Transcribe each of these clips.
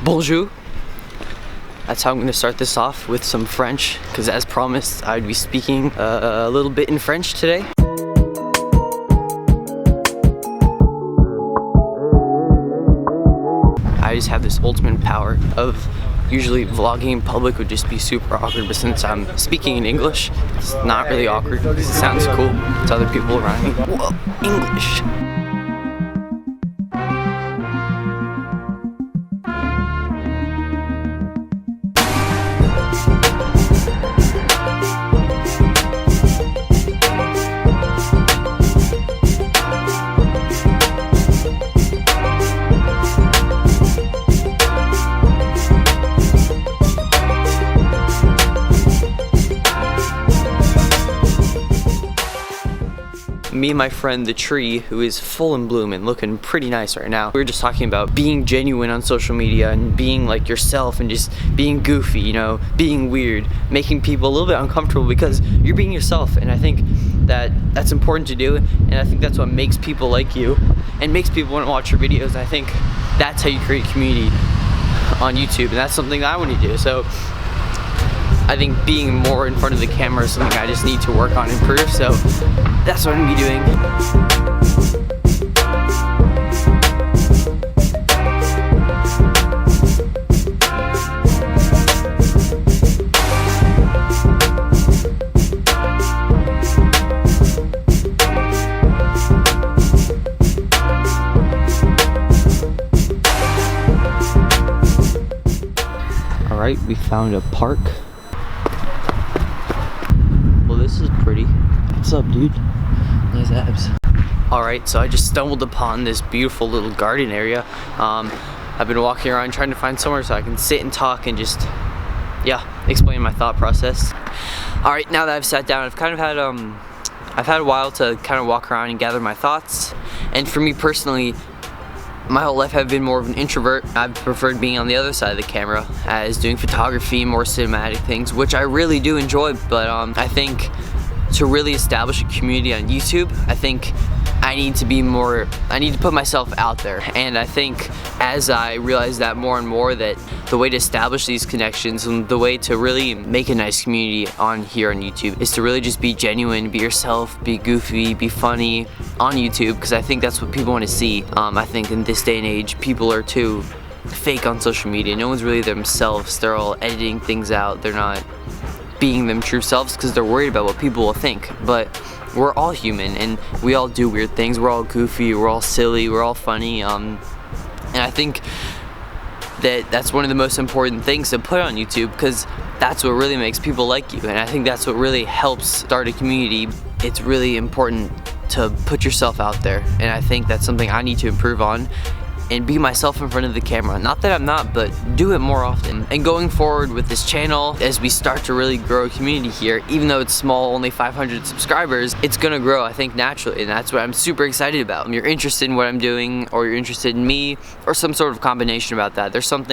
Bonjour. That's how I'm going to start this off, with some French, because as promised, I'd be speaking a little bit in French today. I just have this ultimate power of usually vlogging in public would just be super awkward, but since I'm speaking in English, it's not really awkward because it sounds cool to other people around me. Whoa, English. Me and my friend The Tree, who is full in bloom and looking pretty nice right now, we were just talking about being genuine on social media and being like yourself and just being goofy, you know, being weird, making people a little bit uncomfortable because you're being yourself. And I think that that's important to do, and I think that's what makes people like you and makes people want to watch your videos. I think that's how you create community on YouTube, and that's something that I want to do. So I think being more in front of the camera is something I just need to work on and improve, so that's what I'm going to be doing. Alright, we found a park. This is pretty. What's up, dude? Nice abs. Alright, so I just stumbled upon this beautiful little garden area. I've been walking around trying to find somewhere so I can sit and talk and just, explain my thought process. Alright, now that I've sat down, I've had a while to kind of walk around and gather my thoughts. And for me personally, my whole life I've been more of an introvert. I've preferred being on the other side of the camera as doing photography, more cinematic things, which I really do enjoy, but I think to really establish a community on YouTube, I think I need to put myself out there. And I think as I realize that more and more, that the way to establish these connections and the way to really make a nice community on YouTube is to really just be genuine, be yourself, be goofy, be funny on YouTube, because I think that's what people want to see. I think in this day and age, people are too fake on social media. No one's really themselves. They're all editing things out. They're not being them true selves because they're worried about what people will think. But we're all human and we all do weird things. We're all goofy, we're all silly, we're all funny. And I think that's one of the most important things to put on YouTube, because that's what really makes people like you. And I think that's what really helps start a community. It's really important to put yourself out there, and I think that's something I need to improve on and be myself in front of the camera. Not that I'm not, but do it more often. And going forward with this channel, as we start to really grow a community here, even though it's small, only 500 subscribers, it's gonna grow, I think, naturally, and that's what I'm super excited about. If you're interested in what I'm doing, or you're interested in me, or some sort of combination about that, there's some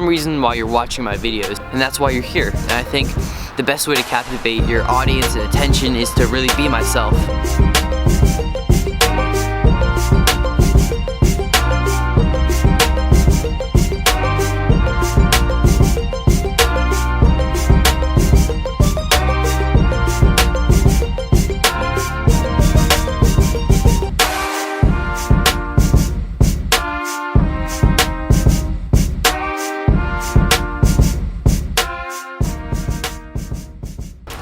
reason why you're watching my videos, and that's why you're here. And I think the best way to captivate your audience and attention is to really be myself.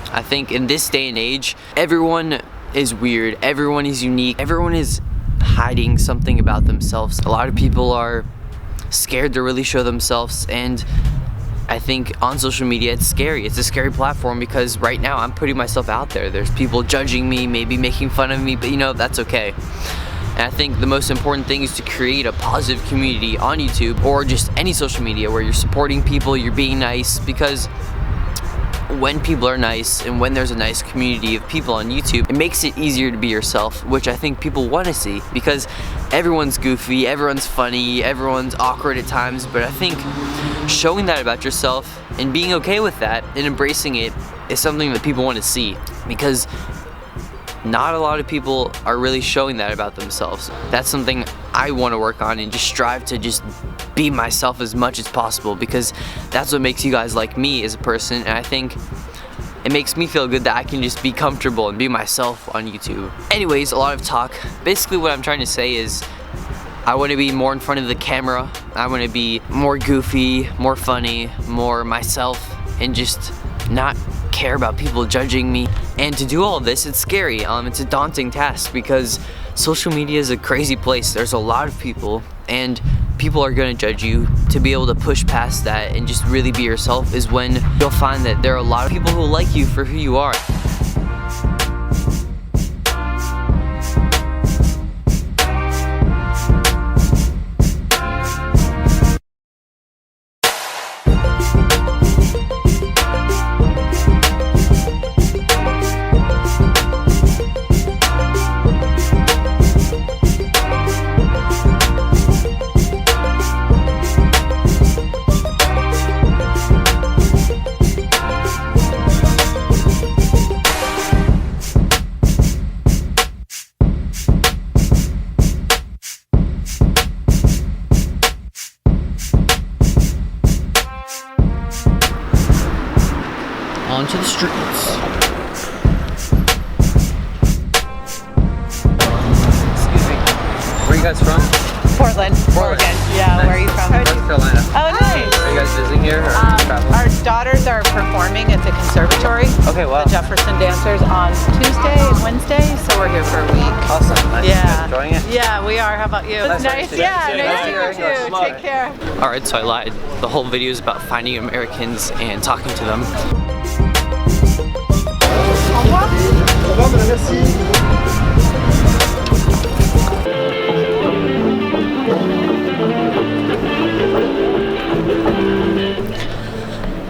I think in this day and age, everyone is weird, everyone is unique, everyone is hiding something about themselves. A lot of people are scared to really show themselves, and I think on social media it's scary. It's a scary platform because right now I'm putting myself out there. There's people judging me, maybe making fun of me, but you know, that's okay. And I think the most important thing is to create a positive community on YouTube or just any social media where you're supporting people, you're being nice, because when people are nice and when there's a nice community of people on YouTube, it makes it easier to be yourself, which I think people want to see, because everyone's goofy, everyone's funny, everyone's awkward at times, but I think showing that about yourself and being okay with that and embracing it is something that people want to see, because not a lot of people are really showing that about themselves. That's something I want to work on and just strive to just be myself as much as possible, because that's what makes you guys like me as a person. And I think it makes me feel good that I can just be comfortable and be myself on YouTube. Anyways, a lot of talk. Basically what I'm trying to say is I want to be more in front of the camera. I want to be more goofy, more funny, more myself, and just not care about people judging me. And to do all of this, it's scary. It's a daunting task because social media is a crazy place. There's a lot of people, and people are gonna judge you. To be able to push past that and just really be yourself is when you'll find that there are a lot of people who like you for who you are. Onto the streets. Excuse me. Where are you guys from? Portland, Oregon. Yeah, Nice. where are you from? North Carolina. Oh, nice. Are you guys visiting here or traveling? Our daughters are performing at the conservatory. Okay, wow. The Jefferson Dancers on Tuesday and Wednesday, so we're here for a week. Awesome. Nice. You guys Yeah. enjoying it? Yeah, we are. How about you? Nice. Nice. Nice. Yeah, Nice. nice to Nice. meet you. Nice. Take care. Alright, so I lied. The whole video is about finding Americans and talking to them.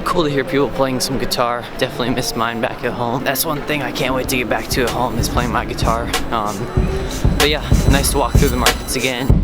Cool to hear people playing some guitar. Definitely miss mine back at home. That's one thing I can't wait to get back to at home, is playing my guitar. But yeah, nice to walk through the markets again.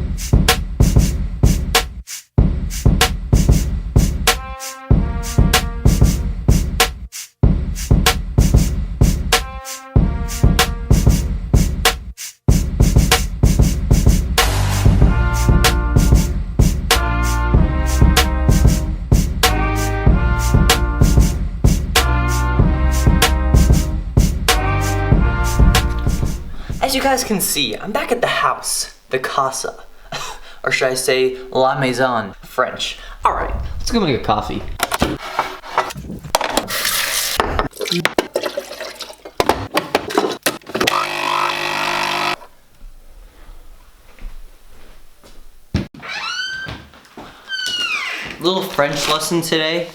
As you guys can see, I'm back at the house, the casa, or should I say La Maison, French. All right, let's go make a coffee. Little French lesson today.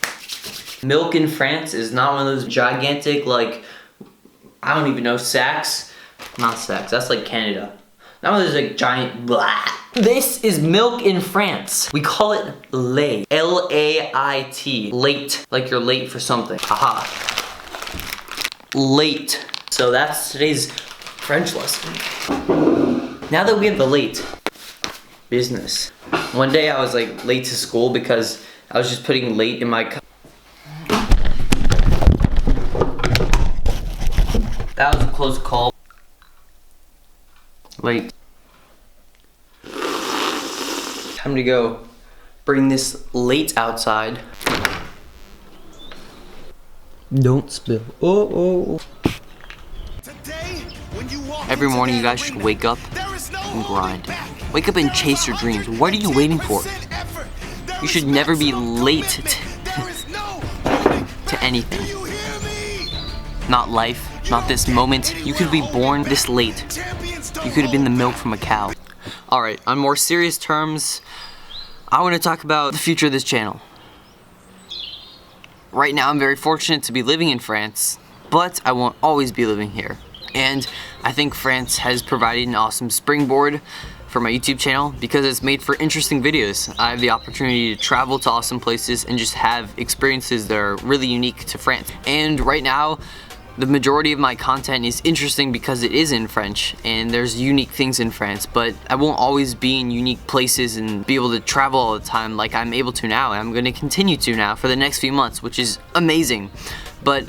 Milk in France is not one of those gigantic, like, I don't even know, sacks. Not sacks, that's like Canada. Not one of those like giant blah. This is milk in France. We call it lait. L-A-I-T. Late. Like you're late for something. Aha. Late. So that's today's French lesson. Now that we have the late business. One day I was like late to school because I was just putting late in my cup. That was a close call. Late. Time to go bring this late outside. Don't spill. Oh. Every morning you guys should wake up and grind. Wake up and chase your dreams. What are you waiting for? You should never be late to anything. Not life, not this moment. You could be born this late. You could have been the milk from a cow. Alright, on more serious terms, I want to talk about the future of this channel. Right now I'm very fortunate to be living in France, but I won't always be living here. And I think France has provided an awesome springboard for my YouTube channel because it's made for interesting videos. I have the opportunity to travel to awesome places and just have experiences that are really unique to France. And right now, the majority of my content is interesting because it is in French and there's unique things in France, but I won't always be in unique places and be able to travel all the time like I'm able to now, and I'm going to continue to now for the next few months, which is amazing. But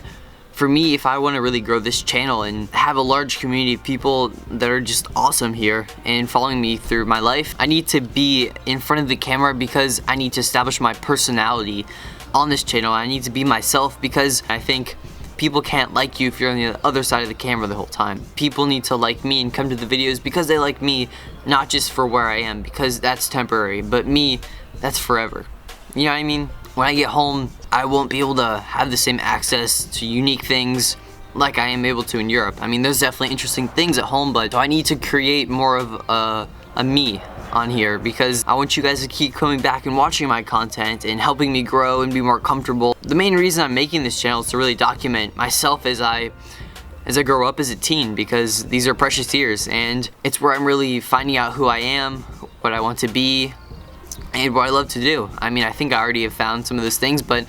for me, if I want to really grow this channel and have a large community of people that are just awesome here and following me through my life, I need to be in front of the camera because I need to establish my personality on this channel. I need to be myself because I think people can't like you if you're on the other side of the camera the whole time. People need to like me and come to the videos because they like me, not just for where I am, because that's temporary, but me, that's forever. You know what I mean? When I get home, I won't be able to have the same access to unique things like I am able to in Europe. I mean, there's definitely interesting things at home, but I need to create more of a me on here because I want you guys to keep coming back and watching my content and helping me grow and be more comfortable. The main reason I'm making this channel is to really document myself as I grow up as a teen, because these are precious years and it's where I'm really finding out who I am, what I want to be, and what I love to do. I mean, I think I already have found some of those things, but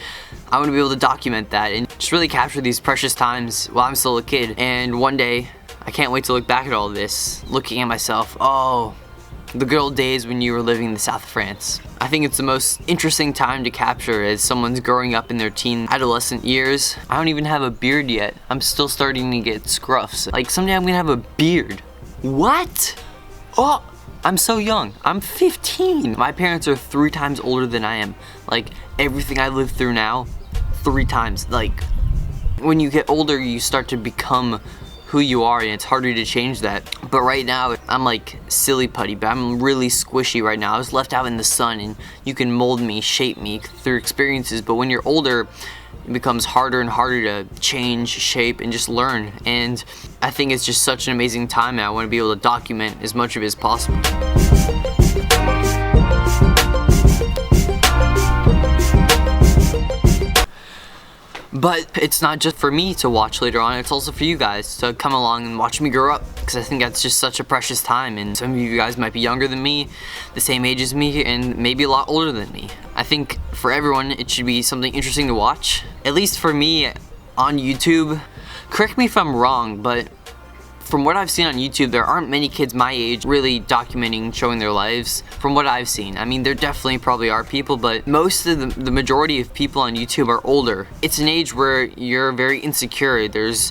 I want to be able to document that and just really capture these precious times while I'm still a kid. And one day, I can't wait to look back at all this, looking at myself, oh, the good old days when you were living in the south of France. I think it's the most interesting time to capture as someone's growing up in their teen, adolescent years. I don't even have a beard yet. I'm still starting to get scruffs. Like, someday I'm gonna have a beard. What? Oh! I'm so young. I'm 15. My parents are 3 times older than I am. Like, everything I live through now, 3 times. Like, when you get older, you start to become who you are, and it's harder to change that. But right now, I'm like silly putty, but I'm really squishy right now. I was left out in the sun, and you can mold me, shape me through experiences. But when you're older, it becomes harder and harder to change, shape, and just learn. And I think it's just such an amazing time, and I want to be able to document as much of it as possible. But it's not just for me to watch later on, it's also for you guys to come along and watch me grow up, because I think that's just such a precious time. And some of you guys might be younger than me, the same age as me, and maybe a lot older than me. I think for everyone it should be something interesting to watch, at least for me on YouTube. Correct me if I'm wrong, but from what I've seen on YouTube, there aren't many kids my age really documenting, showing their lives, from what I've seen. I mean, there definitely probably are people, but most of the majority of people on YouTube are older. It's an age where you're very insecure. There's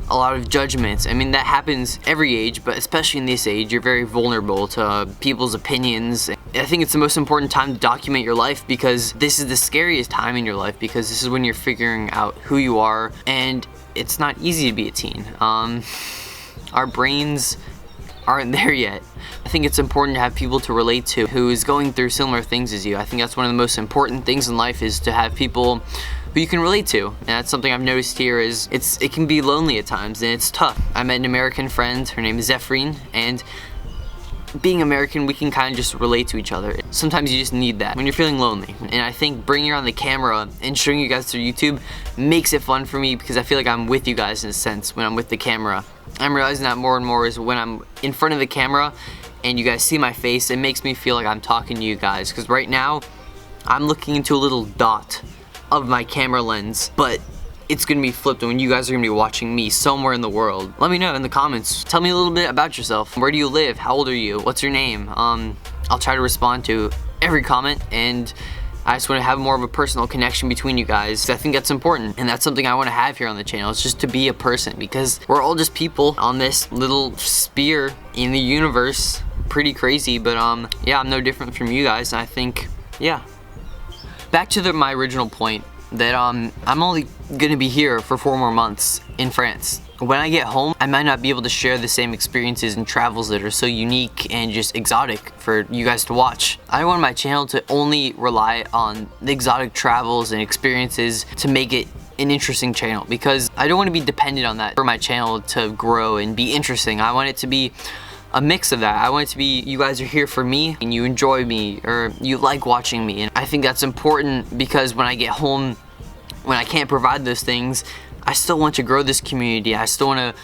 a lot of judgments. I mean, that happens every age, but especially in this age, you're very vulnerable to people's opinions. I think it's the most important time to document your life, because this is the scariest time in your life, because this is when you're figuring out who you are, and it's not easy to be a teen. Our brains aren't there yet. I think it's important to have people to relate to who is going through similar things as you. I think that's one of the most important things in life, is to have people who you can relate to. And that's something I've noticed here is it can be lonely at times, and it's tough. I met an American friend, her name is Zephrine, and being American, we can kind of just relate to each other. Sometimes you just need that when you're feeling lonely. And I think bringing her on the camera and showing you guys through YouTube makes it fun for me, because I feel like I'm with you guys in a sense when I'm with the camera. I'm realizing that more and more is when I'm in front of the camera and you guys see my face, it makes me feel like I'm talking to you guys. Because right now, I'm looking into a little dot of my camera lens, but it's gonna be flipped when you guys are gonna be watching me somewhere in the world. Let me know in the comments. Tell me a little bit about yourself. Where do you live? How old are you? What's your name? I'll try to respond to every comment, and I just want to have more of a personal connection between you guys. I think that's important, and that's something I want to have here on the channel. It's just to be a person, because we're all just people on this little sphere in the universe. Pretty crazy, but yeah, I'm no different from you guys, and I think, yeah. Back to my original point, that I'm only gonna be here for 4 more months in France. When I get home, I might not be able to share the same experiences and travels that are so unique and just exotic for you guys to watch. I want my channel to only rely on the exotic travels and experiences to make it an interesting channel, because I don't want to be dependent on that for my channel to grow and be interesting. I want it to be a mix of that. I want it to be, you guys are here for me and you enjoy me, or you like watching me. And I think that's important, because when I get home, when I can't provide those things, I still want to grow this community. I still want to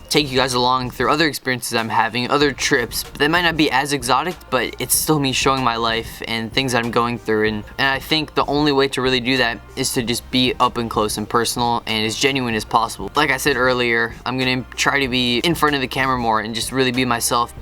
take you guys along through other experiences I'm having, other trips. They might not be as exotic, but it's still me showing my life and things that I'm going through. And I think the only way to really do that is to just be up and close and personal and as genuine as possible. Like I said earlier, I'm gonna try to be in front of the camera more and just really be myself.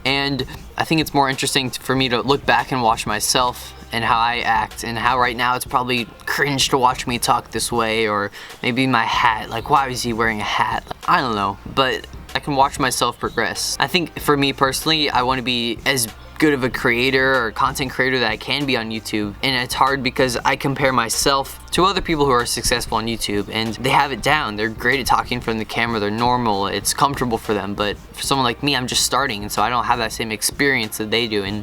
And I think it's more interesting for me to look back and watch myself and how I act, and how right now it's probably cringe to watch me talk this way, or maybe my hat, like why is he wearing a hat? I don't know, but I can watch myself progress. I think for me personally, I want to be as good of a creator or content creator that I can be on YouTube, and it's hard because I compare myself to other people who are successful on YouTube and they have it down. They're great at talking from the camera, they're normal, it's comfortable for them, but for someone like me, I'm just starting, and so I don't have that same experience that they do, and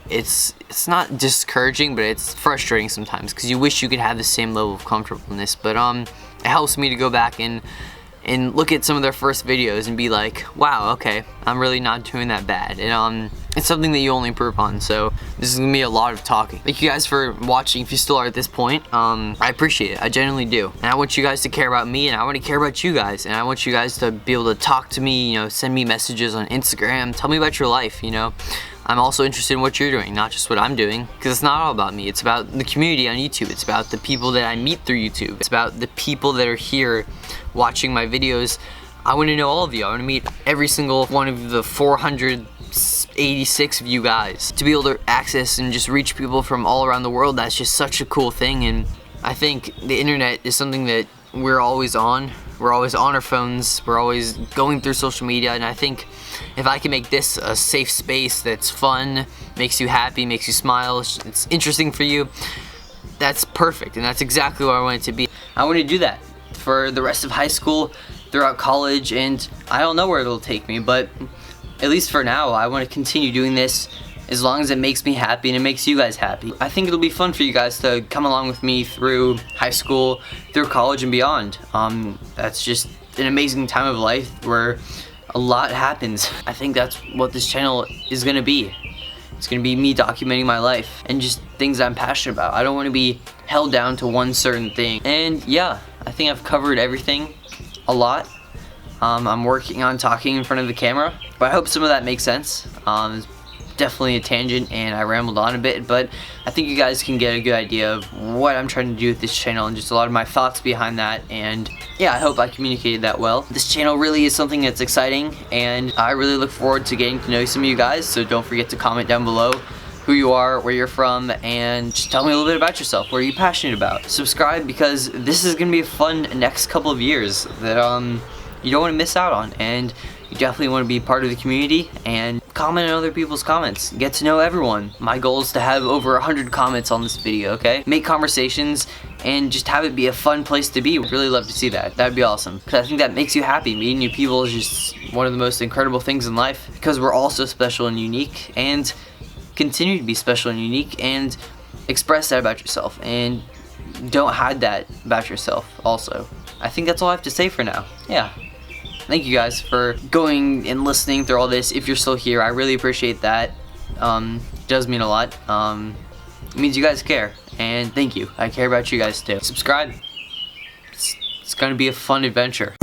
it's not discouraging, but it's frustrating sometimes because you wish you could have the same level of comfortableness. But it helps me to go back and look at some of their first videos and be like, wow, okay, I'm really not doing that bad. And it's something that you only improve on. So this is gonna be a lot of talking. Thank you guys for watching. If you still are at this point, I appreciate it. I genuinely do. And I want you guys to care about me, and I want to care about you guys, and I want you guys to be able to talk to me, you know, send me messages on Instagram, tell me about your life, you know. I'm also interested in what you're doing, not just what I'm doing, because it's not all about me. It's about the community on YouTube. It's about the people that I meet through YouTube. It's about the people that are here watching my videos. I want to know all of you. I want to meet every single one of the 486 of you guys. To be able to access and just reach people from all around the world, that's just such a cool thing. And I think the internet is something that we're always on. We're always on our phones. We're always going through social media, and I think if I can make this a safe space that's fun, makes you happy, makes you smile, it's interesting for you, that's perfect, and that's exactly what I want it to be. I want to do that for the rest of high school, throughout college, and I don't know where it'll take me, but at least for now, I want to continue doing this as long as it makes me happy and it makes you guys happy. I think it'll be fun for you guys to come along with me through high school, through college and beyond. That's just an amazing time of life where a lot happens. I think that's what this channel is gonna be. It's gonna be me documenting my life and just things I'm passionate about. I don't want to be held down to one certain thing. And yeah, I think I've covered everything a lot. I'm working on talking in front of the camera, but I hope some of that makes sense. It's definitely a tangent and I rambled on a bit, but I think you guys can get a good idea of what I'm trying to do with this channel and just a lot of my thoughts behind that. And yeah, I hope I communicated that well. This channel really is something that's exciting, and I really look forward to getting to know some of you guys, so don't forget to comment down below who you are, where you're from, and just tell me a little bit about yourself. What are you passionate about? Subscribe, because this is gonna be a fun next couple of years that you don't want to miss out on, and you definitely want to be part of the community and comment on other people's comments. Get to know everyone. My goal is to have over 100 comments on this video, okay? Make conversations and just have it be a fun place to be. Really love to see that. That'd be awesome, because I think that makes you happy. Meeting new people is just one of the most incredible things in life, because we're all so special and unique, and continue to be special and unique, and express that about yourself, and don't hide that about yourself also. I think that's all I have to say for now. Yeah. Thank you guys for going and listening through all this. If you're still here, I really appreciate that. It does mean a lot. It means you guys care, and thank you. I care about you guys too. Subscribe. It's gonna be a fun adventure.